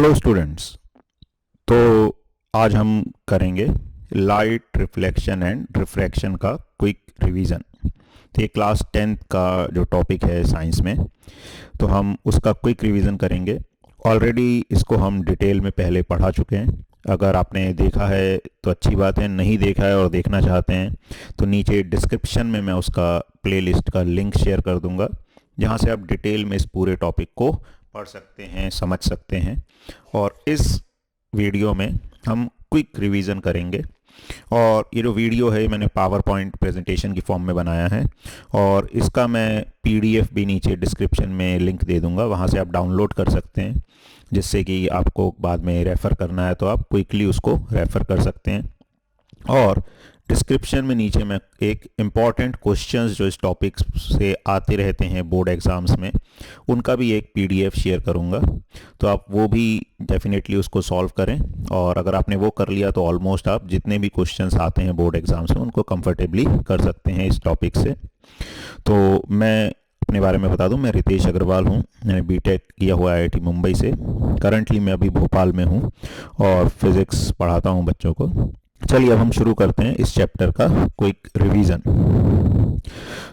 Hello students. तो आज हम करेंगे लाइट रिफ्लेक्शन एंड रिफ्रैक्शन का क्विक रिवीजन। तो ये क्लास 10th का जो टॉपिक है साइंस में, तो हम उसका क्विक रिवीजन करेंगे। ऑलरेडी इसको हम डिटेल में पहले पढ़ा चुके हैं। अगर आपने देखा है तो अच्छी बात है, नहीं देखा है और देखना चाहते हैं तो नीचे डिस्क्रिप्शन में मैं उसका प्लेलिस्ट का लिंक शेयर कर दूंगा, जहाँ से आप डिटेल में इस पूरे टॉपिक को पढ़ सकते हैं, समझ सकते हैं। और इस वीडियो में हम क्विक रिवीजन करेंगे। और ये जो वीडियो है मैंने पावर पॉइंट प्रेजेंटेशन की फॉर्म में बनाया है, और इसका मैं पीडीएफ भी नीचे डिस्क्रिप्शन में लिंक दे दूंगा, वहाँ से आप डाउनलोड कर सकते हैं, जिससे कि आपको बाद में रेफ़र करना है तो आप क्विकली उसको रेफ़र कर सकते हैं। और डिस्क्रिप्शन में नीचे मैं एक इम्पॉर्टेंट क्वेश्चंस जो इस टॉपिक से आते रहते हैं बोर्ड एग्ज़ाम्स में, उनका भी एक पीडीएफ शेयर करूंगा, तो आप वो भी डेफिनेटली उसको सॉल्व करें। और अगर आपने वो कर लिया तो ऑलमोस्ट आप जितने भी क्वेश्चंस आते हैं बोर्ड एग्ज़ाम्स में उनको कंफर्टेबली कर सकते हैं इस टॉपिक से। तो मैं अपने बारे में बता दूं, मैं रितेश अग्रवाल हूं। मैंने बीटेक किया हुआ आईआईटी मुंबई से। करंटली मैं अभी भोपाल में हूं और फिज़िक्स पढ़ाता हूं बच्चों को। चलिए अब हम शुरू करते हैं इस चैप्टर का क्विक रिवीजन।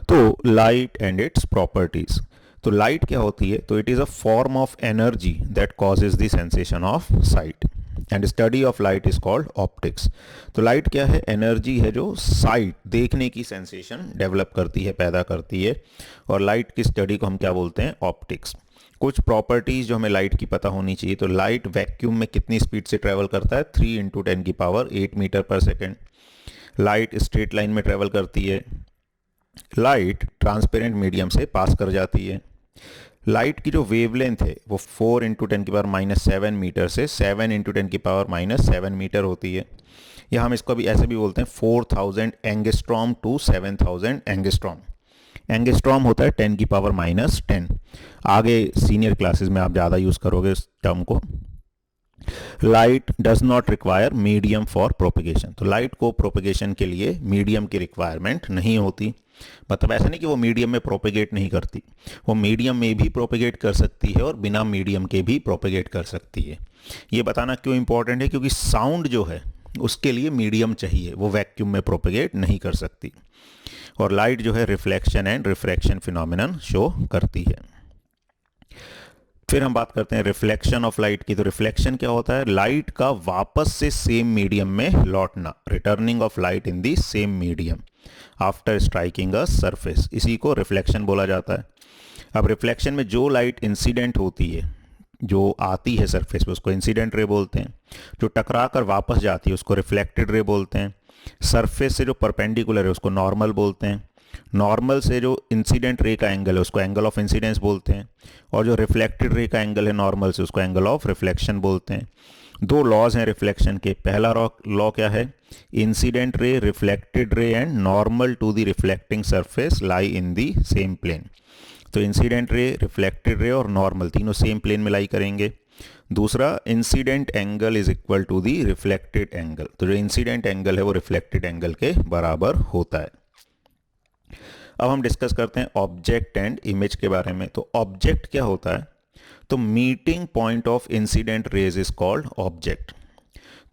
तो लाइट एंड इट्स प्रॉपर्टीज। तो लाइट क्या होती है? तो it is a form of energy that causes the sensation of site, and study of light is called optics. तो लाइट क्या है? एनर्जी है जो साइट, देखने की सेंसेशन डेवलप करती है, पैदा करती है। और लाइट की स्टडी को हम क्या बोलते हैं? ऑप्टिक्स। कुछ प्रॉपर्टीज़ जो हमें लाइट की पता होनी चाहिए। तो लाइट वैक्यूम में कितनी स्पीड से ट्रैवल करता है? 3 × 10⁸ मीटर पर सेकेंड। लाइट स्ट्रेट लाइन में ट्रैवल करती है। लाइट ट्रांसपेरेंट मीडियम से पास कर जाती है। लाइट की जो वेवलेंथ है वो 4 × 10⁻⁷ मीटर से 7 × 10⁻⁷ मीटर होती है। या हम इसको भी ऐसे भी बोलते हैं 4000 एंगस्ट्रॉम टू 7000 एंगस्ट्रॉम। एंगस्ट्रॉम होता है 10⁻⁻10। आगे सीनियर क्लासेस में आप ज़्यादा यूज़ करोगे इस टर्म को। Light does not require medium for propagation. तो लाइट को प्रोपेगेशन के लिए मीडियम की रिक्वायरमेंट नहीं होती। मतलब ऐसा नहीं कि वो मीडियम में प्रोपेगेट नहीं करती, वो मीडियम में भी प्रोपेगेट कर सकती है और बिना मीडियम के भी प्रोपेगेट कर सकती है। ये बताना क्यों इंपॉर्टेंट है? क्योंकि साउंड जो है उसके लिए मीडियम चाहिए, वो वैक्यूम में प्रोपेगेट नहीं कर सकती। और लाइट जो है reflection and refraction phenomenon show करती है। फिर हम बात करते हैं रिफ्लेक्शन ऑफ लाइट की। तो रिफ्लेक्शन क्या होता है? लाइट का वापस से सेम मीडियम में लौटना, returning of light in the same medium after striking a surface, इसी को रिफ्लेक्शन बोला जाता है। अब रिफ्लेक्शन में जो लाइट इंसिडेंट होती है, जो आती है सरफेस पे, उसको इंसिडेंट रे बोलते हैं। जो टकरा कर वापस जाती है उसको रिफ्लेक्टेड रे बोलते हैं। सरफेस से जो परपेंडिकुलर है उसको नॉर्मल बोलते हैं। नॉर्मल से जो इंसिडेंट रे का एंगल है उसको एंगल ऑफ इंसिडेंस बोलते हैं। और जो रिफ्लेक्टेड रे का एंगल है नॉर्मल से, उसको एंगल ऑफ रिफ्लेक्शन बोलते हैं। दो लॉज हैं रिफ्लेक्शन के। पहला लॉ क्या है? Incident ray, reflected ray and normal to the reflecting surface lie in the same plane. तो इंसिडेंट रे, रिफ्लेक्टेड रे और नॉर्मल तीनों सेम प्लेन में लाई करेंगे। दूसरा, incident angle is equal to the reflected angle. तो जो incident angle है वो रिफ्लेक्टेड एंगल के बराबर होता है। अब हम डिस्कस करते हैं ऑब्जेक्ट एंड इमेज के बारे में। तो ऑब्जेक्ट क्या होता है? तो meeting point of incident raise is called object.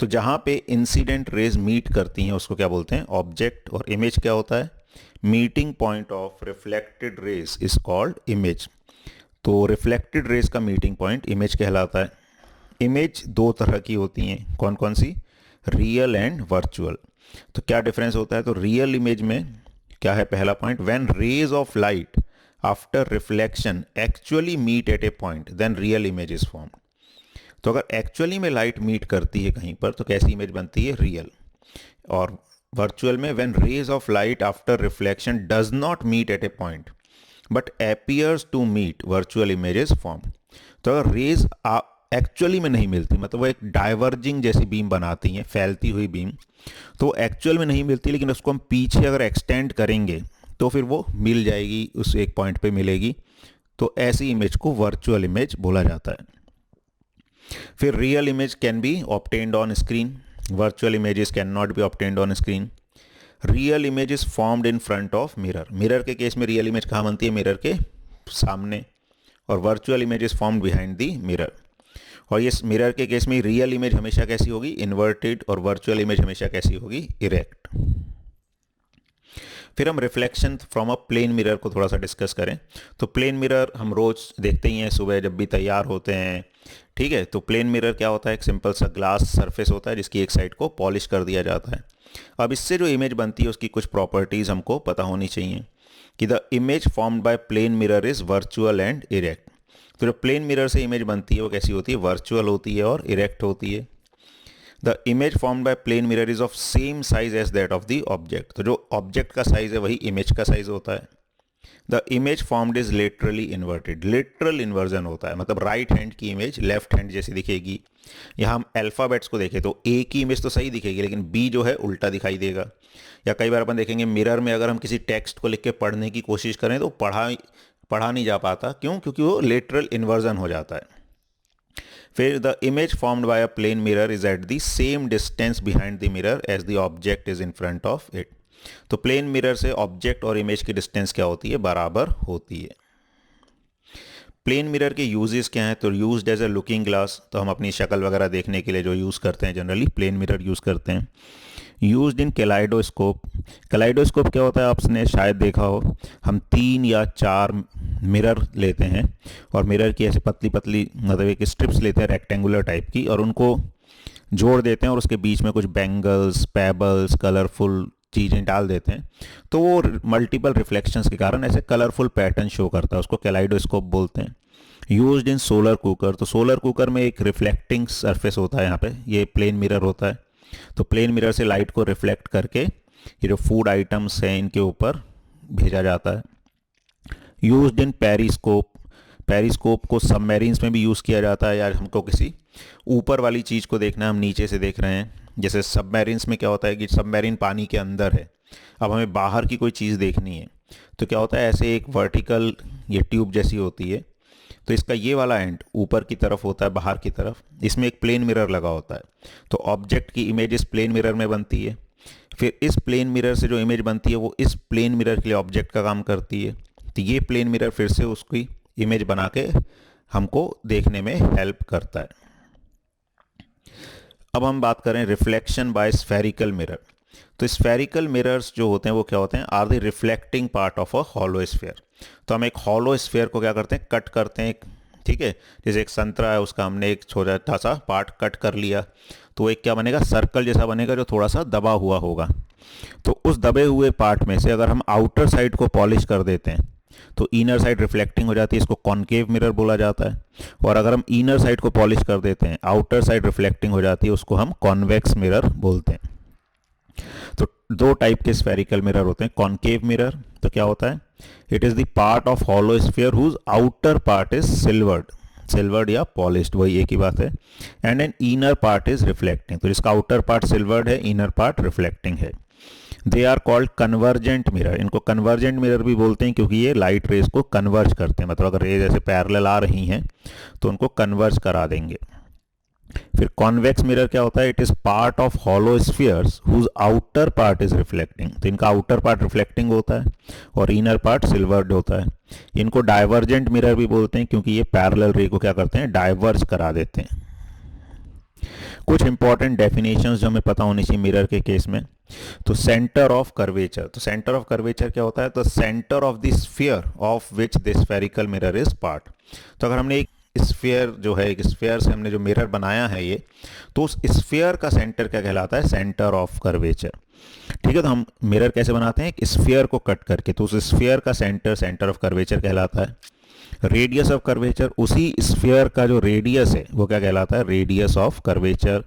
तो जहां पे इंसिडेंट रेज मीट करती हैं उसको क्या बोलते हैं? ऑब्जेक्ट। और इमेज क्या होता है? Meeting point of reflected raise is called image. तो रिफ्लेक्टेड रेज का मीटिंग पॉइंट इमेज कहलाता है। इमेज दो तरह की होती हैं। कौन कौन सी? Real and virtual. तो क्या डिफरेंस होता है? तो रियल इमेज में क्या है? पहला point, when rays of light after reflection actually meet at a point then real image is formed. तो अगर एक्चुअली में लाइट मीट करती है कहीं पर तो कैसी इमेज बनती है? रियल। और वर्चुअल में when rays of light after reflection does not meet at a point but appears to meet, virtual image is formed. तो अगर रेज एक्चुअली में नहीं मिलती, मतलब वो एक डाइवर्जिंग जैसी बीम बनाती हैं, फैलती हुई बीम, तो एक्चुअल में नहीं मिलती, लेकिन उसको हम पीछे अगर एक्सटेंड करेंगे तो फिर वो मिल जाएगी, उस एक पॉइंट पे मिलेगी। तो ऐसी इमेज को वर्चुअल इमेज बोला जाता है। फिर real image can be obtained on screen, virtual images can not be obtained on screen. Real image is formed in front of mirror. Mirror के केस में रियल इमेज कहाँ बनती है? मिरर के सामने। और virtual image is formed behind the mirror. और ये मिरर के केस में रियल इमेज हमेशा कैसी होगी, इन्वर्टेड, और वर्चुअल इमेज हमेशा कैसी होगी, इरेक्ट। फिर हम reflection from a plane mirror को थोड़ा सा डिस्कस करें। तो प्लेन मिरर हम रोज़ देखते ही हैं, सुबह जब भी तैयार होते हैं, ठीक है। तो प्लेन मिरर क्या होता है, एक सिंपल सा ग्लास सरफेस होता है जिसकी एक साइड को पॉलिश कर दिया जाता है। अब इससे जो इमेज बनती है उसकी कुछ प्रॉपर्टीज़ हमको पता होनी चाहिए कि the image formed by plane mirror is virtual and erect. तो जो प्लेन मिरर से इमेज बनती है वो कैसी होती है, वर्चुअल होती है और इरेक्ट होती है। The image formed by plane mirror is of same size as that of the object. तो जो ऑब्जेक्ट का साइज है वही इमेज का साइज होता है। The image formed is literally inverted, literal inversion होता है, मतलब राइट हैंड की इमेज लेफ्ट हैंड जैसी दिखेगी। यहाँ हम अल्फ़ाबेट्स को देखें तो ए की इमेज तो सही दिखेगी लेकिन बी जो है उल्टा दिखाई देगा। या कई बार अपन देखेंगे मिरर में अगर हम किसी टेक्स्ट को लिख के पढ़ने की कोशिश करें तो पढ़ा नहीं जा पाता, क्यों, क्योंकि वो लिटरल इन्वर्जन हो जाता है। फिर the image formed by a plane mirror is at the same distance behind the mirror as the object is in front of it. तो प्लेन मिरर से ऑब्जेक्ट और इमेज की डिस्टेंस क्या होती है, बराबर होती है। प्लेन मिरर के यूजेस क्या हैं, तो used as a looking glass, तो हम अपनी शक्ल वगैरह देखने के लिए जो यूज़ करते हैं जनरली प्लेन मिरर यूज़ करते हैं। यूज्ड इन कैलाइडोस्कोप, कैलाइडोस्कोप क्या होता है आपने शायद देखा हो, हम 3 या 4 मिरर लेते हैं और मिरर की ऐसे पतली पतली मतलब एक स्ट्रिप्स लेते हैं रेक्टेंगुलर टाइप की और उनको जोड़ देते हैं और उसके बीच में कुछ बैंगल्स, पेबल्स, कलरफुल चीज़ें डाल देते हैं, तो वो मल्टीपल रिफ्लेक्शंस के कारण ऐसे कलरफुल पैटर्न शो करता है, उसको कैलाइडोस्कोप बोलते हैं। यूज्ड इन सोलर कुकर, तो सोलर कुकर में एक रिफ्लेक्टिंग सरफेस होता है, यहाँ पे ये प्लेन मिरर होता है, तो प्लेन मिरर से लाइट को रिफ्लेक्ट करके ये जो फूड आइटम्स हैं इनके ऊपर भेजा जाता है। यूज्ड इन पेरिस्कोप, पेरिस्कोप को सबमरीन्स में भी यूज़ किया जाता है, यार हमको किसी ऊपर वाली चीज़ को देखना है, हम नीचे से देख रहे हैं, जैसे सबमरीन्स में क्या होता है कि सबमरीन पानी के अंदर है, अब हमें बाहर की कोई चीज़ देखनी है, तो क्या होता है ऐसे एक वर्टिकल ये ट्यूब जैसी होती है, तो इसका ये वाला एंड ऊपर की तरफ होता है, बाहर की तरफ, इसमें एक प्लेन मिरर लगा होता है, तो ऑब्जेक्ट की इमेज इस प्लेन मिरर में बनती है। फिर इस प्लेन मिरर से जो इमेज बनती है वो इस प्लेन मिरर के लिए ऑब्जेक्ट का काम करती है, तो ये प्लेन मिरर फिर से उसकी इमेज बना के हमको देखने में हेल्प करता है। अब हम बात करें रिफ्लेक्शन बाय स्फेरिकल मिरर, तो स्फेरिकल मिरर्स जो होते हैं वो क्या होते हैं, are the reflecting part of a hollow sphere. तो हम एक हॉलो स्फीयर को क्या करते हैं, कट करते हैं, ठीक है, जैसे एक संतरा है उसका हमने एक छोटा सा पार्ट कट कर लिया, तो एक क्या बनेगा, सर्कल जैसा बनेगा जो थोड़ा सा दबा हुआ होगा। तो उस दबे हुए पार्ट में से अगर हम आउटर साइड को पॉलिश कर देते हैं तो इनर साइड रिफ्लेक्टिंग हो जाती है, इसको कॉनकेव मिरर बोला जाता है। और अगर हम इनर साइड को पॉलिश कर देते हैं, आउटर साइड रिफ्लेक्टिंग हो जाती है, उसको हम कॉन्वेक्स मिरर बोलते हैं। तो 2 टाइप के स्फेरिकल मिरर होते हैं। कॉनकेव मिरर तो क्या होता है, it is the part of hollow sphere whose outer part is silvered या पॉलिश्ड, वही एक ही बात है, and an inner part is reflecting, तो जिसका आउटर पार्ट सिल्वर्ड है, इनर पार्ट रिफ्लेक्टिंग है। They are called convergent mirror, इनको कन्वर्जेंट मिरर भी बोलते हैं क्योंकि ये लाइट रेज को कन्वर्ज करते हैं, मतलब अगर रेज ऐसे पैरेलल आ रही हैं तो उनको कन्वर्ज करा देंगे। फिर कॉन्वेक्स मिरर क्या होता है, it is part of hollow spheres whose outer part is reflecting, तो इनका आउटर पार्ट रिफ्लेक्टिंग होता है और इनर पार्ट सिल्वर्ड होता है। इनको डाइवर्जेंट मिरर भी बोलते हैं क्योंकि ये पैरेलल रे को क्या करते हैं, डाइवर्ज करा देते हैं। कुछ इंपॉर्टेंट डेफिनेशंस जो हमें पता होनी चाहिए मिरर के केस में, तो सेंटर ऑफ कर्वेचर, तो सेंटर ऑफ कर्वेचर क्या होता है, तो centre of the sphere of which the spherical mirror is part. तो अगर हमने एक स्फीयर जो है, एक स्फीयर से हमने जो मिरर बनाया है ये, तो उस स्फीयर का सेंटर क्या कहलाता है, सेंटर ऑफ कर्वेचर, ठीक है। तो हम मिरर कैसे बनाते हैं, एक स्फीयर को कट करके, तो उस स्फीयर का सेंटर ऑफ कर्वेचर कहलाता है। रेडियस ऑफ कर्वेचर, उसी स्फीयर का जो रेडियस है वो क्या कहलाता है, रेडियस ऑफ कर्वेचर।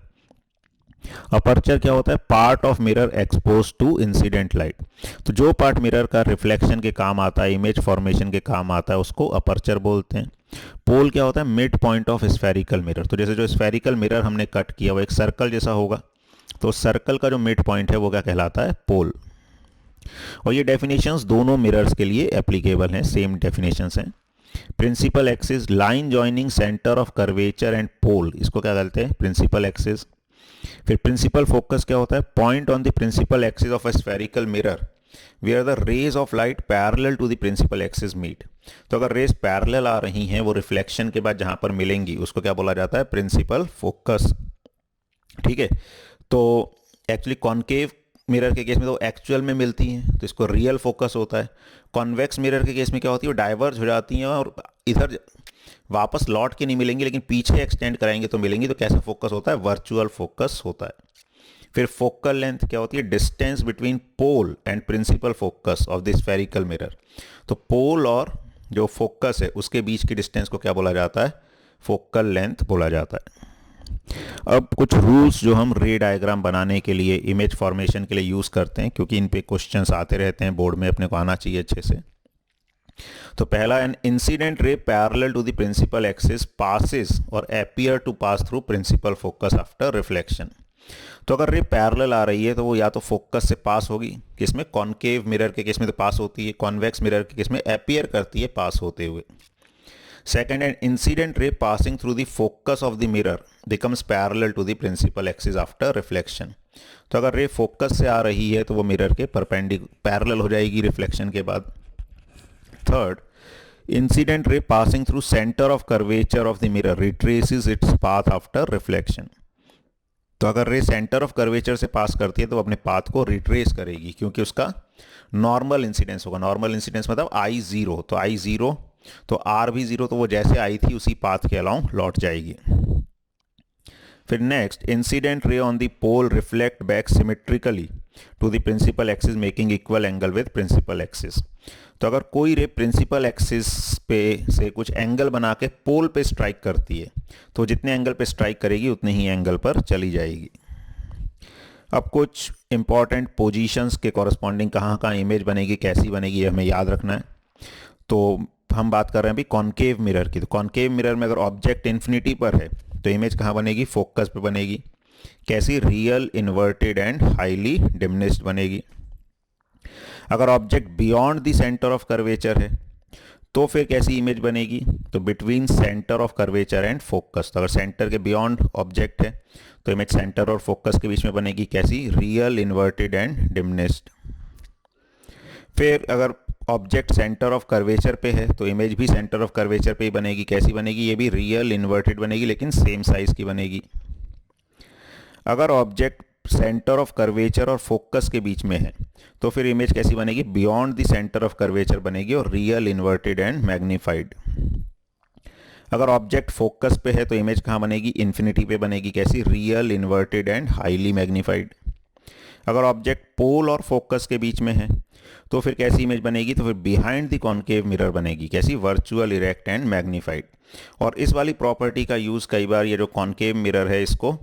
अपर्चर क्या होता है, part of mirror expose to incident light, तो जो पार्ट मिरर का रिफ्लेक्शन के काम आता है, इमेज फॉर्मेशन के काम आता है, उसको अपर्चर बोलते हैं। पोल क्या होता है, mid point of spherical mirror, तो जैसे जो स्फेरिकल मिरर हमने कट किया वो एक सर्कल जैसा होगा, तो सर्कल का जो मिड पॉइंट है वो क्या कहलाता है, पोल। और ये डेफिनेशंस दोनों मिरर्स के लिए एप्लीकेबल हैं, सेम डेफिनेशंस हैं। Principal axis, line joining centre of curvature and pole, इसको क्या कहते हैं, प्रिंसिपल एक्सिस। फिर प्रिंसिपल फोकस क्या होता है, point on the principal axis of a spherical mirror where the rays of light parallel to the principal axis meet. तो अगर रेज पैरेलल आ रही हैं वो रिफ्लेक्शन के बाद जहाँ पर मिलेंगी उसको क्या बोला जाता है, प्रिंसिपल फोकस। ठीक है, तो एक्चुअली कॉन्केव मिरर के केस में तो एक्चुअल में मिलती हैं तो इसको रियल फोकस होता है। कॉन्वेक्स मिरर के केस में क्या होती है, वो डाइवर्ज हो जाती हैं और इधर वापस लौट के नहीं मिलेंगी लेकिन पीछे एक्सटेंड कराएंगे तो मिलेंगी। तो कैसा फोकस होता है, वर्चुअल फोकस होता है। फिर फोकल लेंथ क्या होती है, distance between pole and principal focus of the spherical mirror. तो पोल और जो फोकस है उसके बीच की डिस्टेंस को क्या बोला जाता है, फोकल लेंथ बोला जाता है। अब कुछ रूल्स जो हम रे डायग्राम बनाने के लिए, इमेज फॉर्मेशन के लिए यूज़ करते हैं, क्योंकि इन पे क्वेश्चंस आते रहते हैं बोर्ड में, अपने को आना चाहिए अच्छे से। तो पहला, an incident ray parallel to the principal axis passes और appear to pass through principal focus after reflection. तो अगर रे पैरेलल आ रही है तो वो या तो फोकस से पास होगी, किसमें, कॉन्केव मिरर के केस में तो पास होती है, कॉन्वेक्स मिरर के केस में अपीयर करती है पास होते हुए। Second, an incident ray passing through the focus of the mirror becomes parallel to the principal axis after reflection. तो अगर रे फोकस से आ रही है तो वो मिरर के पैरेलल हो जाएगी रिफ्लेक्शन के बाद। Third, incident ray passing through centre of curvature of the mirror retraces its path after reflection. तो अगर रे सेंटर ऑफ कर्वेचर से पास करती है तो अपने पाथ को रिट्रेस करेगी, क्योंकि उसका नॉर्मल इंसिडेंस होगा। नॉर्मल इंसिडेंस मतलब आई जीरो, तो आई जीरो तो आर भी जीरो, तो वो जैसे आई थी उसी पाथ के अलाउंग लौट जाएगी। फिर next, incident ray on the pole reflect back symmetrically to the principal axis making equal angle with principal axis. तो अगर कोई रे प्रिंसिपल एक्सिस पे से कुछ एंगल बना के पोल पे स्ट्राइक करती है तो जितने एंगल पे स्ट्राइक करेगी उतने ही एंगल पर चली जाएगी। अब कुछ इंपॉर्टेंट पोजीशंस के कॉरस्पॉन्डिंग कहाँ कहाँ इमेज बनेगी, कैसी बनेगी, ये हमें याद रखना है। तो हम बात कर रहे हैं अभी कॉन्केव मिरर की। तो कॉन्केव मिरर में अगर ऑब्जेक्ट इन्फिनिटी पर है तो इमेज कहाँ बनेगी, फोकस पे बनेगी। कैसी, real, inverted and highly diminished बनेगी। अगर object beyond the centre of curvature है तो फिर कैसी इमेज बनेगी, तो between centre of curvature and focus. तो अगर सेंटर के बियॉन्ड ऑब्जेक्ट है तो इमेज सेंटर और फोकस के बीच में बनेगी, कैसी, रियल, इन्वर्टेड एंड डिमिनिश्ड। फिर अगर ऑब्जेक्ट सेंटर ऑफ कर्वेचर पे है तो इमेज भी सेंटर ऑफ कर्वेचर पे ही बनेगी, कैसी बनेगी, ये भी रियल, इन्वर्टेड बनेगी लेकिन सेम साइज की बनेगी। अगर ऑब्जेक्ट सेंटर ऑफ कर्वेचर और फोकस के बीच में है तो फिर इमेज कैसी बनेगी, beyond the centre of curvature बनेगी और रियल, इन्वर्टेड एंड मैग्नीफाइड। अगर ऑब्जेक्ट फोकस पे है तो इमेज कहाँ बनेगी, इन्फिनिटी पे बनेगी, कैसी, real, inverted and highly magnified. अगर ऑब्जेक्ट पोल और फोकस के बीच में है तो फिर कैसी इमेज बनेगी, तो फिर बिहाइंड द कॉन्केव मिरर बनेगी, कैसी, वर्चुअल, इरेक्ट एंड मैग्नीफाइड। और इस वाली प्रॉपर्टी का यूज़ कई बार ये जो कॉन्केव मिरर है इसको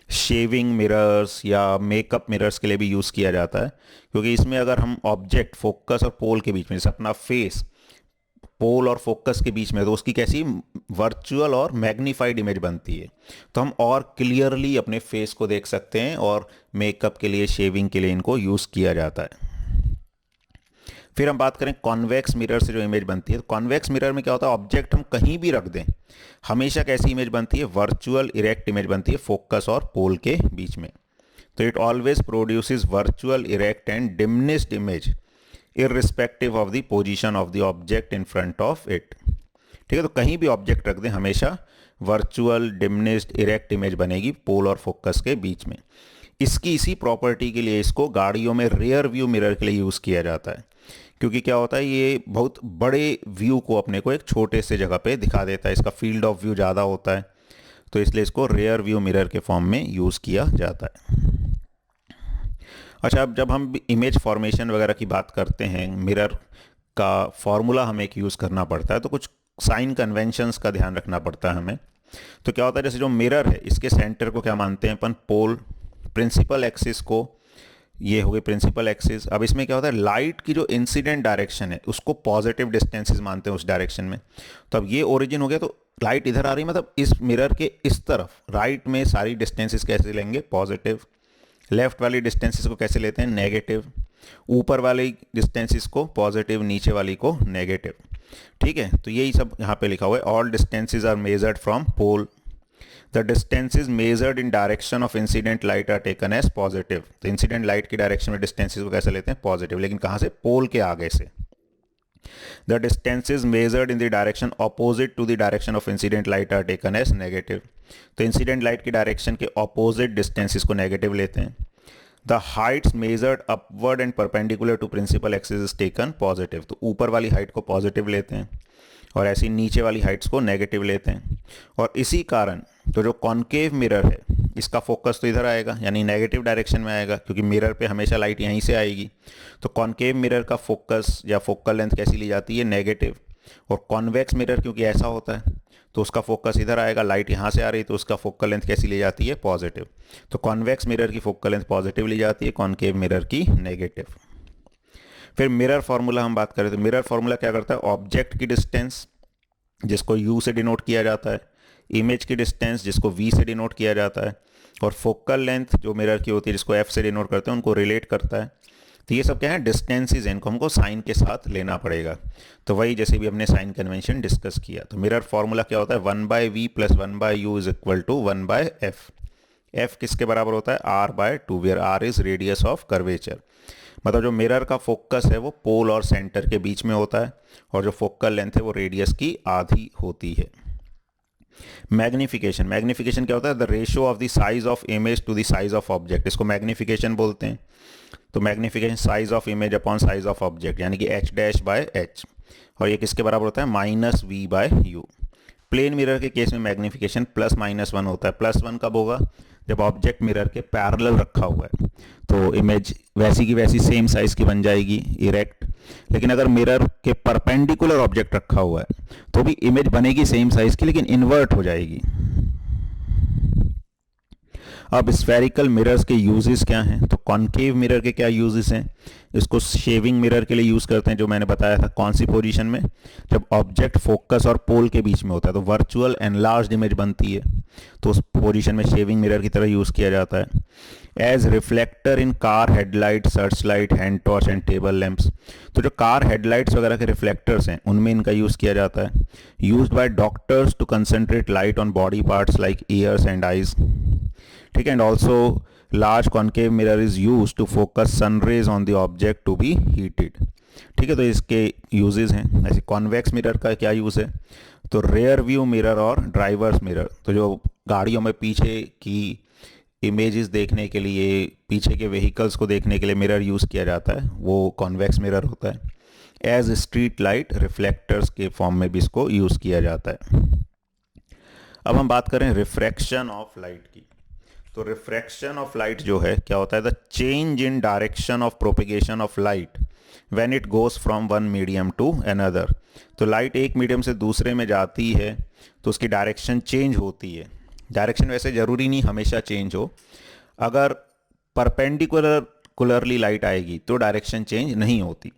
शेविंग मिरर्स या मेकअप मिरर्स के लिए भी यूज़ किया जाता है, क्योंकि इसमें अगर हम ऑब्जेक्ट फोकस और पोल के बीच में, जैसे अपना फेस पोल और फोकस के बीच में, तो उसकी कैसी, वर्चुअल और मैग्नीफाइड इमेज बनती है। तो हम और क्लियरली अपने फेस को देख सकते हैं और मेकअप के लिए, शेविंग के लिए इनको यूज़ किया जाता है। फिर हम बात करें कॉन्वेक्स मिरर से जो इमेज बनती है। तो कॉन्वेक्स मिरर में क्या होता है, ऑब्जेक्ट हम कहीं भी रख दें हमेशा कैसी इमेज बनती है, वर्चुअल, इरेक्ट इमेज बनती है फोकस और पोल के बीच में। तो it always produces virtual, erect and diminished image irrespective of the position of the object in front of it. ठीक है, तो कहीं भी ऑब्जेक्ट रख दें हमेशा वर्चुअल, डिमिनिश्ड, इरेक्ट इमेज बनेगी पोल और फोकस के बीच में। इसकी इसी प्रॉपर्टी के लिए इसको गाड़ियों में रियर व्यू मिरर के लिए यूज़ किया जाता है, क्योंकि क्या होता है, ये बहुत बड़े व्यू को अपने को एक छोटे से जगह पे दिखा देता है, इसका फील्ड ऑफ व्यू ज़्यादा होता है, तो इसलिए इसको रियर व्यू मिरर के फॉर्म में यूज़ किया जाता है। अच्छा, अब जब हम इमेज फॉर्मेशन वगैरह की बात करते हैं, मिरर का फॉर्मूला हमें एक यूज़ करना पड़ता है, तो कुछ साइन कन्वेंशंस का ध्यान रखना पड़ता है हमें। तो क्या होता है, जैसे जो मिरर है इसके सेंटर को क्या मानते हैं अपन, पोल, प्रिंसिपल एक्सिस को, ये हो गई प्रिंसिपल एक्सिस। अब इसमें क्या होता है, लाइट की जो इंसिडेंट डायरेक्शन है उसको पॉजिटिव डिस्टेंसेस मानते हैं उस डायरेक्शन में। तो अब ये ओरिजिन हो गया, तो लाइट इधर आ रही है, मतलब इस मिरर के इस तरफ राइट में सारी डिस्टेंसेस कैसे लेंगे, पॉजिटिव। लेफ्ट वाली डिस्टेंसेस को कैसे लेते हैं, नेगेटिव। ऊपर वाली डिस्टेंसेस को पॉजिटिव, नीचे वाली को नेगेटिव। ठीक है, तो यही सब यहाँ पे लिखा हुआ है, all distances are measured from pole the distances measured in direction of incident light are taken as positive. तो इंसिडेंट लाइट की डायरेक्शन में डिस्टेंसेज को कैसे लेते हैं? पॉजिटिव। लेकिन कहाँ से? पोल के आगे से। The distances measured in the direction opposite to the direction of incident light are taken as negative. तो इंसिडेंट लाइट की डायरेक्शन के ऑपोजिट डिस्टेंसेज को नेगेटिव लेते हैं। The heights measured upward and perpendicular to principal axis is taken positive. तो ऊपर वाली height को पॉजिटिव लेते हैं और ऐसी नीचे वाली हाइट्स को नेगेटिव लेते हैं। और इसी कारण तो जो कॉन्केव मिरर है इसका फोकस तो इधर आएगा, यानी नेगेटिव डायरेक्शन में आएगा, क्योंकि मिरर पे हमेशा लाइट यहीं से आएगी। तो कॉन्केव मिरर का फोकस या फोकल लेंथ कैसी ली जाती है? नेगेटिव। और कॉन्वेक्स मिरर क्योंकि ऐसा होता है तो उसका फोकस इधर आएगा, लाइट यहाँ से आ रही तो उसका फोकल लेंथ कैसी ली जाती है? पॉजिटिव। तो कॉन्वेक्स मिरर की फोकल लेंथ पॉजिटिव ली जाती है, कॉन्केव मिरर की नेगेटिव। फिर मिरर फार्मूला हम बात करें तो मिरर फार्मूला क्या करता है? ऑब्जेक्ट की डिस्टेंस जिसको u से डिनोट किया जाता है, इमेज की डिस्टेंस जिसको v से डिनोट किया जाता है, और फोकल लेंथ जो मिरर की होती है जिसको f से डिनोट करते हैं, उनको रिलेट करता है। तो ये सब क्या है? डिस्टेंसेस हैं, इनको हमको साइन के साथ लेना पड़ेगा। तो वही जैसे भी हमने साइन कन्वेंशन डिस्कस किया। तो मिरर फार्मूला क्या होता है? 1/v + 1/u is equal to 1/f। f किसके बराबर होता है? r/2, where r is radius of curvature. मतलब जो मिरर का फोकस है वो पोल और सेंटर के बीच में होता है, और जो फोकल लेंथ है वो रेडियस की आधी होती है। मैग्निफिकेशन, मैग्निफिकेशन क्या होता है? The ratio of the size of image to the size of object, इसको मैग्निफिकेशन बोलते हैं। तो magnification size of image upon size of object, यानी कि h'/h, और ये किसके बराबर होता है? -v/u। प्लेन मिरर के केस में मैग्निफिकेशन +-1 होता है। +1 कब होगा? जब ऑब्जेक्ट मिरर के पैरेलल रखा हुआ है तो इमेज वैसी की वैसी सेम साइज की बन जाएगी, इरेक्ट। लेकिन अगर मिरर के परपेंडिकुलर ऑब्जेक्ट रखा हुआ है तो भी इमेज बनेगी सेम साइज की, लेकिन इन्वर्ट हो जाएगी। अब स्फेरिकल मिरर्स के यूजेस क्या हैं? तो कॉन्केव मिरर के क्या यूजेस हैं? इसको शेविंग मिरर के लिए यूज़ करते हैं, जो मैंने बताया था। कौन सी पोजीशन में? जब ऑब्जेक्ट फोकस और पोल के बीच में होता है तो वर्चुअल एनलार्ज्ड इमेज बनती है, तो उस पोजीशन में शेविंग मिरर की तरह यूज़ किया जाता है। As reflector in car headlight, search light, hand torch and table lamps. तो जो कार हेडलाइट्स वगैरह के रिफ्लेक्टर्स हैं उनमें इनका यूज़ किया जाता है। Used by doctors to concentrate light on body parts like ears and eyes. ठीक है। And also large concave mirror is use to focus sun rays on the object to be heated. ठीक है, तो इसके uses हैं। ऐसे convex mirror का क्या यूज़ है? तो रेयर व्यू मिरर और ड्राइवर्स मिरर, तो जो गाड़ियों में पीछे की इमेजेस देखने के लिए, पीछे के व्हीकल्स को देखने के लिए मिरर यूज़ किया जाता है, वो कॉन्वेक्स मिरर होता है। एज स्ट्रीट लाइट रिफ्लेक्टर्स के फॉर्म में भी इसको यूज़ किया जाता है। अब हम बात करें रिफ्रैक्शन ऑफ लाइट की। तो रिफ्रैक्शन ऑफ लाइट जो है क्या होता है? The change in direction of propagation of light when it goes from one medium to another. तो लाइट एक मीडियम से दूसरे में जाती है तो उसकी डायरेक्शन चेंज होती है। डायरेक्शन वैसे ज़रूरी नहीं हमेशा चेंज हो, अगर परपेंडिकुलरली लाइट आएगी तो डायरेक्शन चेंज नहीं होती,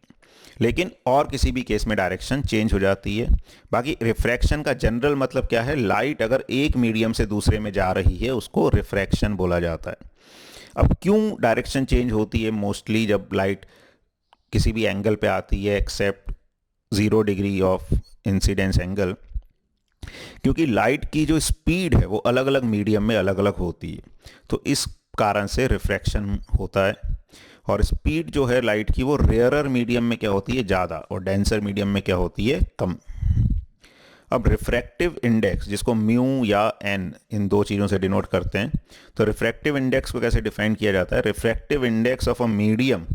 लेकिन और किसी भी केस में डायरेक्शन चेंज हो जाती है। बाकी रिफ्रैक्शन का जनरल मतलब क्या है? लाइट अगर एक मीडियम से दूसरे में जा रही है उसको रिफ्रैक्शन बोला जाता है। अब क्यों डायरेक्शन चेंज होती है? मोस्टली जब लाइट किसी भी एंगल पे आती है except 0 degree of incidence angle, क्योंकि लाइट की जो स्पीड है वो अलग अलग मीडियम में अलग अलग होती है, तो इस कारण से रिफ्रैक्शन होता है। और स्पीड जो है लाइट की वो रेयरर मीडियम में क्या होती है? ज़्यादा, और डेंसर मीडियम में क्या होती है? कम। अब रिफ्रैक्टिव इंडेक्स, जिसको म्यू या एन, इन दो चीज़ों से डिनोट करते हैं, तो रिफ्रैक्टिव इंडेक्स को कैसे डिफाइन किया जाता है? Refractive index of a medium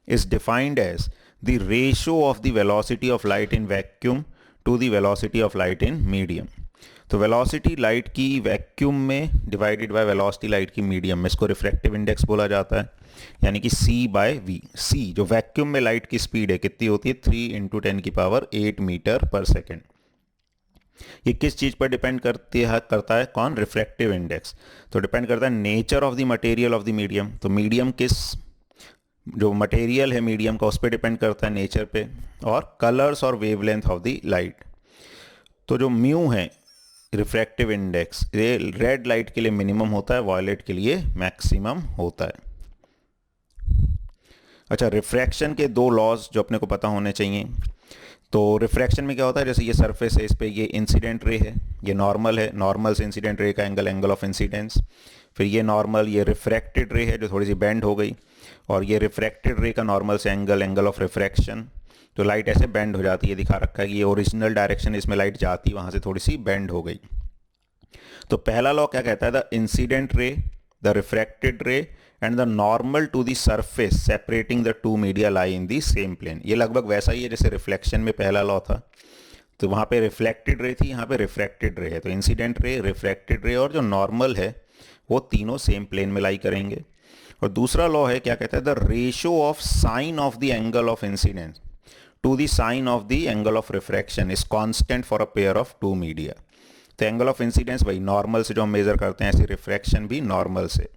is defined as the ratio of the velocity of light in vacuum to the velocity of light in medium. तो वेलोसिटी लाइट की वैक्यूम में डिवाइडेड बाय वेलोसिटी लाइट की medium में, इसको refractive index बोला जाता है, यानी कि c/v। c जो वैक्यूम में लाइट की स्पीड है कितनी होती है? 3 × 10⁸ मीटर पर सेकेंड। ये किस चीज़ पर डिपेंड करता है? कौन? Refractive index. तो डिपेंड करता है nature of the material of the medium. तो मीडियम किस, जो मटेरियल है मीडियम का, उस पर डिपेंड करता है, नेचर पे, और कलर्स और वेवलेंथ ऑफ द लाइट। तो जो म्यू है रिफ्रैक्टिव इंडेक्स, ये रेड लाइट के लिए मिनिमम होता है, वायलेट के लिए मैक्सिमम होता है। अच्छा, रिफ्रैक्शन के दो लॉज जो अपने को पता होने चाहिए। तो रिफ्रैक्शन में क्या होता है, जैसे ये सरफेस है, इस पे ये इंसिडेंट रे है, ये नॉर्मल है, नॉर्मल से इंसिडेंट रे का एंगल एंगल ऑफ इंसिडेंस। फिर ये नॉर्मल, ये रिफ्रैक्टेड रे है जो थोड़ी सी बेंड हो गई, और ये रिफ्रैक्टेड रे का नॉर्मल से एंगल एंगल ऑफ रिफ्रैक्शन। तो लाइट ऐसे बेंड हो जाती है, दिखा रखा है कि ये ओरिजिनल डायरेक्शन इसमें लाइट जाती, वहाँ से थोड़ी सी बेंड हो गई। तो पहला लॉ क्या कहता है, the incident ray, the refracted ray and the normal to the surface separating the two media lie in the same plane. ये लगभग वैसा ही है जैसे रिफ्लेक्शन में पहला लॉ था। तो वहाँ पे रिफ्लेक्टेड रे थी, यहाँ पे रिफ्रैक्टेड रे है। तो इंसिडेंट रे, रिफ्रैक्टेड रे और जो नॉर्मल है वो तीनों सेम प्लेन में लाई करेंगे। और दूसरा लॉ है, क्या कहता है, the ratio of sine of the angle of incidence to the sine of the angle of refraction is constant for a pair of two media. तो एंगल ऑफ इंसिडेंस भाई नॉर्मल से जो हम मेजर करते हैं, ऐसे रिफ्रैक्शन भी normal से।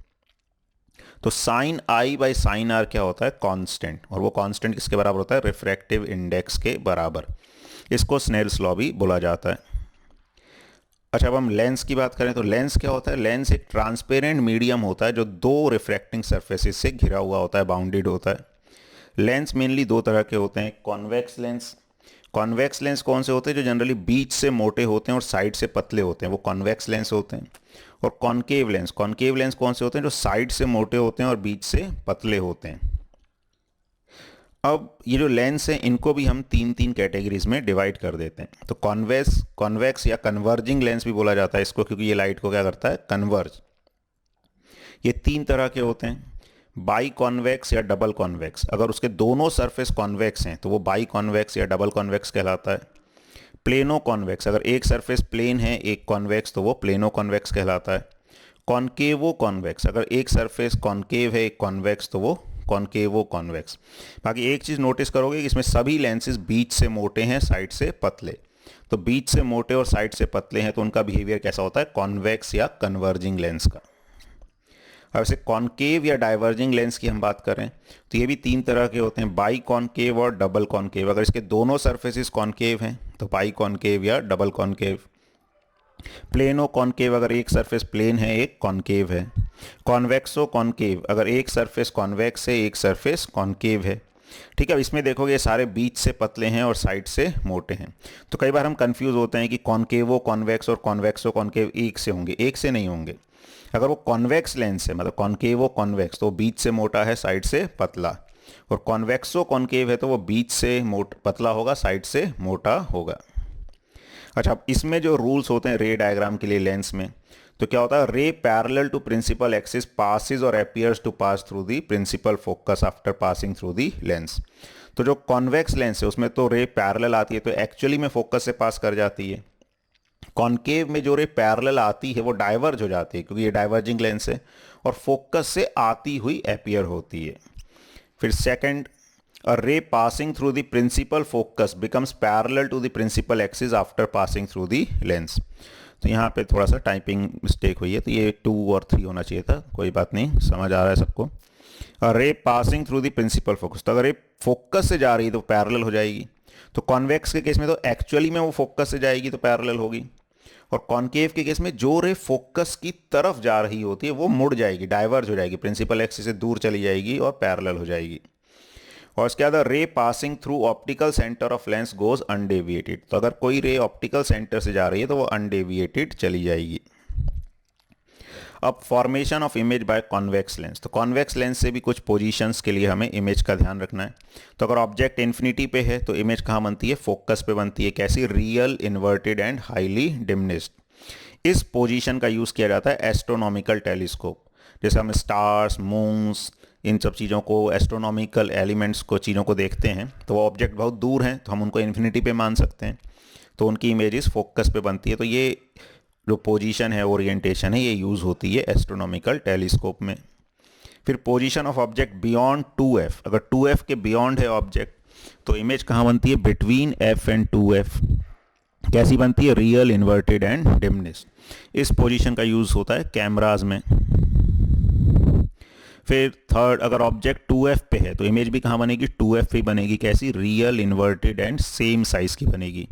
तो sine i by sine r क्या होता है, कांस्टेंट, और वो कांस्टेंट किसके बराबर होता है, रिफ्रैक्टिव इंडेक्स के बराबर। इसको स्नेल्स लॉ भी बोला जाता है। अच्छा, अब हम लेंस की बात करें तो लेंस क्या होता है, लेंस एक ट्रांसपेरेंट मीडियम होता है जो दो रिफ्रैक्टिंग सरफेसेस से घिरा हुआ होता है, बाउंडेड होता है। लेंस मेनली दो तरह के होते हैं, कॉन्वेक्स लेंस। कॉन्वेक्स लेंस कौन से होते हैं, जो जनरली बीच से मोटे होते हैं और साइड से पतले होते हैं, वो कॉन्वेक्स लेंस होते हैं। और कॉनकेव लेंस, कॉनकेव लेंस कौन से होते हैं, जो साइड से मोटे होते हैं और बीच से पतले होते हैं। अब ये जो लेंस हैं इनको भी हम तीन तीन कैटेगरीज में डिवाइड कर देते हैं। तो कॉन्वेक्स या कन्वर्जिंग लेंस भी बोला जाता है इसको, क्योंकि ये लाइट को क्या करता है, कन्वर्ज। ये तीन तरह के होते हैं, बाई कॉन्वेक्स या डबल कॉन्वेक्स। अगर उसके दोनों सरफेस कॉन्वेक्स हैं तो वो बाई कॉन्वेक्स या डबल कॉन्वेक्स कहलाता है। प्लेनो कॉन्वेक्स, अगर एक सरफेस प्लेन है एक कॉन्वेक्स तो वो प्लेनो कॉन्वेक्स कहलाता है। कॉनकेवो कॉन्वेक्स, अगर एक सरफेस कॉनकेव है एक कॉन्वेक्स तो वो कॉनकेवो कॉन्वेक्स। बाकी एक चीज़ नोटिस करोगे कि इसमें सभी लेंसेज बीच से मोटे हैं, साइड से पतले। तो बीच से मोटे और साइड से पतले हैं तो उनका बिहेवियर कैसा होता है, कॉन्वेक्स या कन्वर्जिंग लेंस का। अब ऐसे कॉनकेव या डाइवर्जिंग लेंस की हम बात करें तो ये भी तीन तरह के होते हैं, बाई कॉनकेव और डबल कॉनकेव। अगर इसके दोनों सरफेसेस कॉनकेव हैं तो बाई कॉनकेव या डबल कॉनकेव। प्लेनो कॉनकेव, अगर एक सरफेस प्लेन है एक कॉनकेव है। कॉन्वेक्सो कॉनकेव, अगर एक सरफेस कॉन्वेक्स है एक सरफेस कॉनकेव है। ठीक है, अब इसमें देखोगे ये सारे बीच से पतले हैं और साइड से मोटे हैं। तो कई बार हम कंफ्यूज होते हैं कि कॉनकेवो कॉन्वेक्स और कॉन्वेक्सो कॉनकेव एक से होंगे, एक से नहीं होंगे। अगर वो कॉन्वेक्स लेंस है, मतलब कॉनकेवो कॉन्वेक्स, तो बीच से मोटा है साइड से पतला। और कॉन्वेक्सो कॉनकेव है तो वो बीच से पतला होगा, साइड से मोटा होगा। अच्छा, अब इसमें जो रूल्स होते हैं रे डायग्राम के लिए लेंस में, तो क्या होता है, ray parallel to principal axis passes और appears to pass through the principal focus after passing through the lens. तो जो कॉन्वेक्स लेंस है उसमें तो रे पैरेलल आती है तो एक्चुअली में फोकस से पास कर जाती है। कॉनकेव में जो रे पैरेलल आती है वो डाइवर्ज हो जाती है, क्योंकि ये डाइवर्जिंग लेंस है, और फोकस से आती हुई अपीयर होती है। फिर second, a ray passing through the principal focus becomes parallel to the principal axis after passing through the lens। तो यहाँ पे थोड़ा सा टाइपिंग मिस्टेक हुई है, तो ये 2 और 3 होना चाहिए था, कोई बात नहीं, समझ आ रहा है सबको। Ray passing through the principal focus, तो अगर ये फोकस से जा रही है तो पैरेलल हो जाएगी। तो कॉन्वेक्स के केस में तो एक्चुअली में वो फोकस से जाएगी तो पैरेलल होगी, और कॉनकेव के केस में जो रे फोकस की तरफ जा रही होती है वो मुड़ जाएगी, डाइवर्ज हो जाएगी, प्रिंसिपल एक्सिस से दूर चली जाएगी और पैरेलल हो जाएगी। और इसके बाद रे passing through optical centre of lens goes undeviated, तो अगर कोई रे ऑप्टिकल सेंटर से जा रही है तो वो अनडेविएटेड चली जाएगी। अब formation of image by convex lens, तो कॉन्वेक्स लेंस से भी कुछ पोजीशंस के लिए हमें इमेज का ध्यान रखना है। तो अगर ऑब्जेक्ट इन्फिनिटी पे है तो इमेज कहाँ बनती है, फोकस पे बनती है। कैसी, real, inverted and highly diminished. इस पोजीशन का यूज़ किया जाता है एस्ट्रोनॉमिकल टेलीस्कोप, जैसे हम स्टार्स, मून्स, इन सब चीज़ों को, एस्ट्रोनॉमिकल एलिमेंट्स को, चीज़ों को देखते हैं तो वो ऑब्जेक्ट बहुत दूर हैं तो हम उनको इन्फिनिटी पे मान सकते हैं, तो उनकी इमेजेस फोकस पे बनती है। तो ये जो पोजीशन है, ओरिएंटेशन है, ये यूज़ होती है एस्ट्रोनॉमिकल टेलीस्कोप में। फिर position of object beyond 2f, अगर 2f के बियॉन्ड है ऑब्जेक्ट तो इमेज कहाँ बनती है, बिटवीन f एंड 2f। कैसी बनती है, रियल, इन्वर्टेड एंड डिमिनिश्ड। इस पोजीशन का यूज़ होता है कैमराज में। फिर थर्ड, अगर ऑब्जेक्ट 2f पे है तो इमेज भी कहाँ बनेगी, 2f पे बनेगी। कैसी, real, inverted and same size की बनेगी।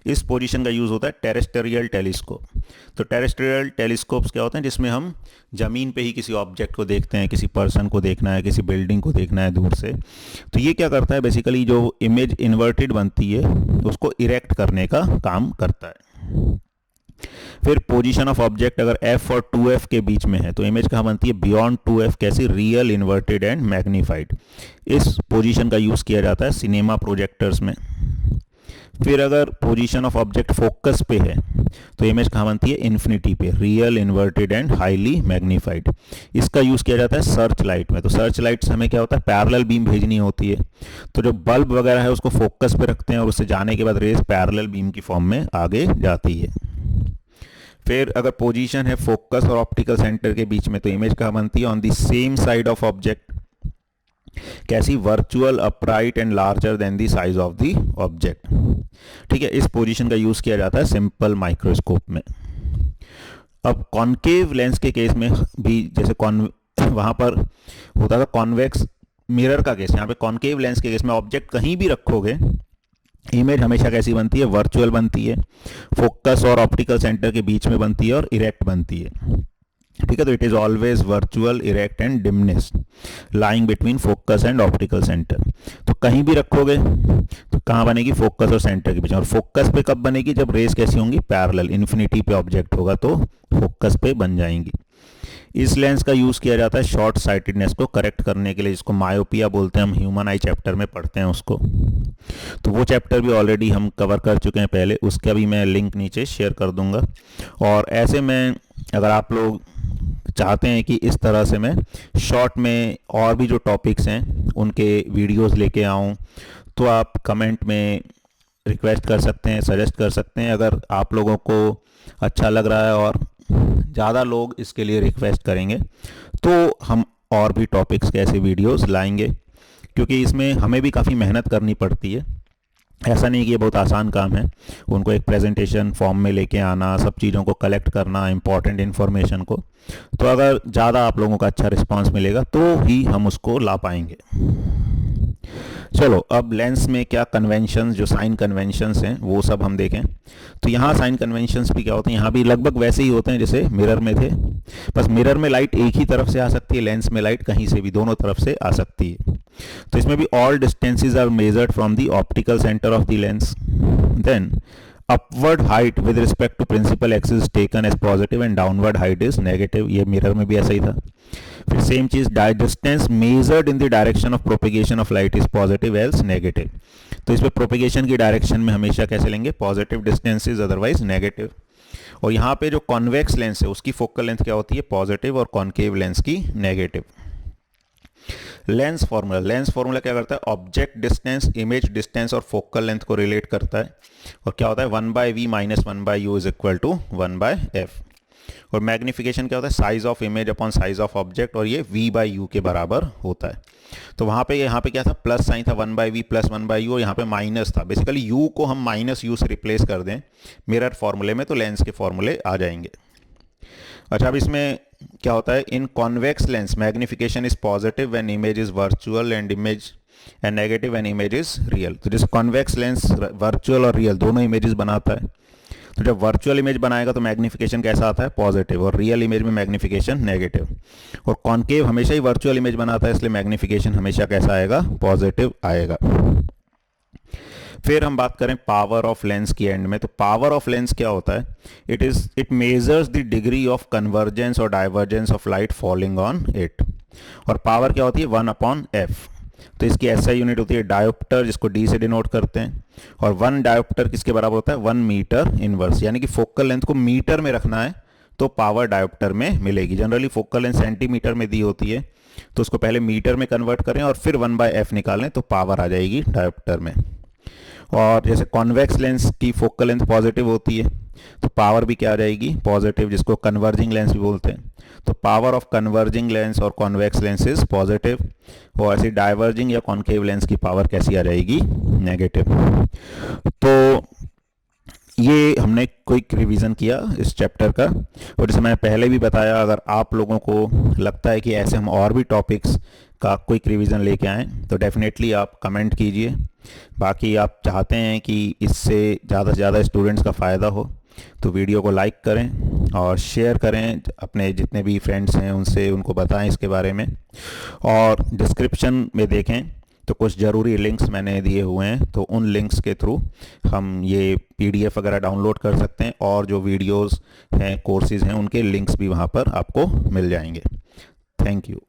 इस पोजीशन का यूज़ होता है टेरेस्ट्रियल टेलीस्कोप। तो टेरेस्ट्रियल टेलीस्कोप्स क्या होते हैं, जिसमें हम ज़मीन पे ही किसी ऑब्जेक्ट को देखते हैं, किसी पर्सन को देखना है, किसी बिल्डिंग को देखना है दूर से। तो ये क्या करता है, बेसिकली जो इमेज इन्वर्टेड बनती है उसको इरेक्ट करने का काम करता है। फिर पोजीशन ऑफ ऑब्जेक्ट अगर f और 2f के बीच में है तो इमेज कहाँ बनती है, बियॉन्ड 2f, कैसी, रियल, इन्वर्टेड एंड मैग्नीफाइड। इस पोजीशन का यूज़ किया जाता है सिनेमा प्रोजेक्टर्स में। फिर अगर पोजीशन ऑफ ऑब्जेक्ट फोकस पे है तो इमेज कहाँ बनती है, इन्फिनिटी पे, real, inverted and highly magnified. इसका यूज़ किया जाता है सर्च लाइट में। तो सर्च लाइट से हमें क्या होता है, पैरेलल बीम भेजनी होती है। तो जो बल्ब वगैरह है उसको फोकस पे रखते हैं और उससे जाने के बाद रेज पैरेलल बीम की फॉर्म में आगे जाती है। फिर अगर पोजीशन है फोकस और ऑप्टिकल सेंटर के बीच में तो इमेज कहाँ बनती है, on the same side of object, कैसी, virtual, upright and larger than the size of the object. ठीक है, इस पोजीशन का यूज़ किया जाता है सिंपल माइक्रोस्कोप में। अब कॉन्केव लेंस के केस में भी, जैसे वहाँ पर होता था कॉन्वेक्स मिरर का केस, यहाँ पे कॉन्केव लेंस के केस में ऑब्जेक्ट कहीं भी रखोगे इमेज हमेशा कैसी बनती है, वर्चुअल बनती है, फोकस और ऑप्टिकल सेंटर के बीच में बनती है और इरेक्ट बनती है। ठीक है, तो it is always virtual, erect and dimness, lying between focus and optical centre. तो कहीं भी रखोगे तो कहाँ बनेगी, फोकस और सेंटर के बीच में। और फोकस पे कब बनेगी, जब रेस कैसी होंगी, पैरेलल, इन्फिनिटी पे ऑब्जेक्ट होगा तो फोकस पे बन जाएंगी। इस लेंस का यूज़ किया जाता है शॉर्ट साइटेडनेस को करेक्ट करने के लिए, जिसको मायोपिया बोलते हैं, हम ह्यूमन आई चैप्टर में पढ़ते हैं उसको। तो वो चैप्टर भी ऑलरेडी हम कवर कर चुके हैं पहले, उसका भी मैं लिंक नीचे शेयर कर दूंगा। और ऐसे में अगर आप लोग चाहते हैं कि इस तरह से मैं शॉर्ट में और भी जो टॉपिक्स हैं उनके वीडियोस लेके आऊं, तो आप कमेंट में रिक्वेस्ट कर सकते हैं, सजेस्ट कर सकते हैं। अगर आप लोगों को अच्छा लग रहा है और ज़्यादा लोग इसके लिए रिक्वेस्ट करेंगे तो हम और भी टॉपिक्स के ऐसे वीडियोस लाएंगे, क्योंकि इसमें हमें भी काफ़ी मेहनत करनी पड़ती है। ऐसा नहीं कि ये बहुत आसान काम है, उनको एक प्रेजेंटेशन फॉर्म में लेके आना, सब चीज़ों को कलेक्ट करना, इंपॉर्टेंट इन्फॉर्मेशन को। तो अगर ज़्यादा आप लोगों का अच्छा रिस्पांस मिलेगा तो ही हम उसको ला पाएंगे। चलो, अब लेंस में क्या कन्वेंशंस, जो साइन कन्वेंशंस हैं वो सब हम देखें। तो यहाँ साइन कन्वेंशंस भी क्या होते हैं, यहाँ भी लगभग वैसे ही होते हैं जैसे मिरर में थे, बस मिरर में लाइट एक ही तरफ से आ सकती है, लेंस में लाइट कहीं से भी, दोनों तरफ से आ सकती है। तो इसमें भी all distances are measured from the optical centre of the lens, then upward height with respect to principal axis taken as positive and downward height is negative. ये मिरर में भी ऐसा ही था। फिर सेम चीज, distance measured in the direction of propagation of light is positive else negative. तो इसमें प्रोपेगेशन की डायरेक्शन में हमेशा कैसे लेंगे, पॉजिटिव डिस्टेंसेस, अदरवाइज नेगेटिव। और यहाँ पे जो कॉन्वेक्स लेंस है उसकी फोकल लेंथ क्या होती है, पॉजिटिव, और कॉन्केव लेंस की नेगेटिव। लेंस फार्मूला क्या करता है, ऑब्जेक्ट डिस्टेंस, इमेज डिस्टेंस और फोकल लेंथ को रिलेट करता है। और क्या होता है, 1/v minus 1/u is equal to 1/f। और मैग्निफिकेशन क्या होता है, size of image upon size of object, और ये v/u के बराबर होता है। तो वहाँ पे क्या था, प्लस साइन था, 1/v प्लस 1/u, और यहाँ पे माइनस था। बेसिकली u को हम माइनस u से रिप्लेस कर दें मिरर फॉर्मूले में तो लेंस के फॉर्मूले आ जाएंगे। अच्छा, अब इसमें क्या होता है, in convex lens magnification is positive when image is virtual and negative when image is real. तो जैसे कॉन्वेक्स लेंस वर्चुअल और रियल दोनों इमेजेस बनाता है। तो जब वर्चुअल इमेज बनाएगा तो मैग्निफिकेशन कैसा आता है, पॉजिटिव, और रियल इमेज में मैग्निफिकेशन नेगेटिव। और कॉन्केव हमेशा ही वर्चुअल इमेज बनाता है, इसलिए मैग्निफिकेशन हमेशा कैसा आएगा, पॉजिटिव आएगा। फिर हम बात करें पावर ऑफ लेंस की एंड में। तो पावर ऑफ लेंस क्या होता है, it measures the degree of convergence और divergence of light falling on it. और पावर क्या होती है, 1/f। तो इसकी एसआई यूनिट होती है डायोप्टर, जिसको डी से डिनोट करते हैं। और 1 डायोप्टर किसके बराबर होता है, 1 मीटर इनवर्स। यानी कि फोकल लेंथ को मीटर में रखना है तो पावर डायोप्टर में मिलेगी। जनरली फोकल लेंथ सेंटीमीटर में दी होती है, तो उसको पहले मीटर में कन्वर्ट करें और फिर 1/f निकालें तो पावर आ जाएगी डायोप्टर में। और जैसे कॉन्वेक्स लेंस की फोकल लेंथ पॉजिटिव होती है तो पावर भी क्या आ जाएगी, पॉजिटिव, जिसको कन्वर्जिंग लेंस भी बोलते हैं। तो पावर ऑफ कन्वर्जिंग लेंस और कॉन्वेक्स लेंस इज पॉजिटिव, और ऐसी डाइवर्जिंग या कॉन्केव लेंस की पावर कैसी आ जाएगी, नेगेटिव। तो ये हमने क्विक रिवीजन किया इस चैप्टर का। और जैसे मैंने पहले भी बताया, अगर आप लोगों को लगता है कि ऐसे हम और भी टॉपिक्स का क्विक रिवीजन लेके आएँ तो डेफिनेटली आप कमेंट कीजिए। बाकी आप चाहते हैं कि इससे ज़्यादा से ज़्यादा स्टूडेंट्स का फ़ायदा हो तो वीडियो को लाइक करें और शेयर करें, अपने जितने भी फ्रेंड्स हैं उनसे उनको बताएं इसके बारे में। और डिस्क्रिप्शन में देखें तो कुछ ज़रूरी लिंक्स मैंने दिए हुए हैं, तो उन लिंक्स के थ्रू हम ये पीडीएफ वगैरह डाउनलोड कर सकते हैं और जो वीडियोस हैं, कोर्सेज़ हैं, उनके लिंक्स भी वहाँ पर आपको मिल जाएंगे। Thank you.